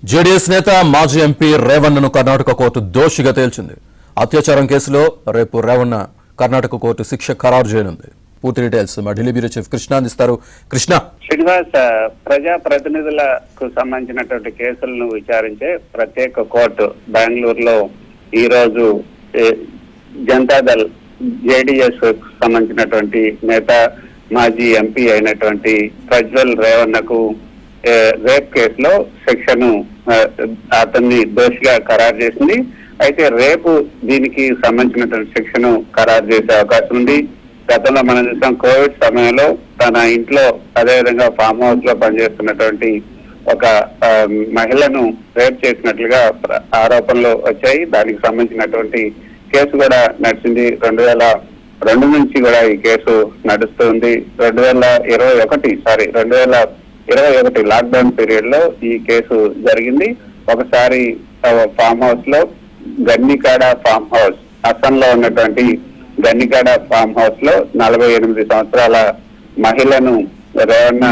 JDS నేత మాజీ MP రేవణ్ణను Karnataka court దోషిగా తేల్చింది. అత్యాచారం కేసులో రేపు రేవణ్ణ కర్ణాటక కోర్టు శిక్ష ఖరారు చేయనుంది. పూర్తి డీటెయిల్స్ మా ఢిల్లీ బ్యూరో చీఫ్ కృష్ణ అందిస్తారు. కృష్ణ, శ్రీనివాస్, ప్రజా ప్రతినిధులకు సంబంధించినటువంటి కేసులను విచారించే ప్రత్యేక కోర్టు బెంగళూరులో ఈ రోజు జనతాదళ్ జేడీఎస్ సంబంధించినటువంటి నేత మాజీ ఎంపీ అయినటువంటి ప్రజ్వల్ రేవణ్ణకు రేప్ కేసులో శిక్షను అతన్ని దోషిగా ఖరారు చేసింది. అయితే రేపు దీనికి సంబంధించినటువంటి శిక్షను ఖరారు చేసే అవకాశం ఉంది. గతంలో మనం చూసాం, కోవిడ్ సమయంలో తన ఇంట్లో అదేవిధంగా ఫామ్ హౌస్ లో పనిచేస్తున్నటువంటి ఒక మహిళను రేప్ చేసినట్లుగా ఆరోపణలు వచ్చాయి. దానికి సంబంధించినటువంటి కేసు కూడా నడిచింది. 2002 నుంచి కూడా ఈ కేసు నడుస్తుంది. 2021 లాక్డౌన్ పీరియడ్ లో ఈ కేసు జరిగింది. ఒకసారి ఫామ్ హౌస్ లో గన్నికాడ ఫామ్ హౌస్, అస్సాంలో ఉన్నటువంటి గన్నికాడ ఫామ్ హౌస్ లో 48 సంవత్సరాల మహిళను రేవణ్ణ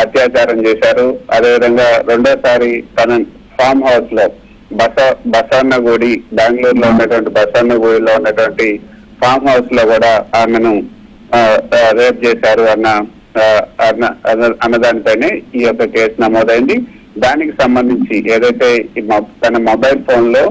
అత్యాచారం చేశారు. అదేవిధంగా రెండోసారి తన ఫామ్ హౌస్ లో బసాన్నగూడి, బెంగళూరులో ఉన్నటువంటి బసాన్నగూడిలో ఉన్నటువంటి ఫామ్ హౌస్ లో కూడా ఆమెను రేప్ చేశారు అన్నదానిపైనే ఈ యొక్క కేసు నమోదైంది. దానికి సంబంధించి ఏదైతే తన మొబైల్ ఫోన్ లో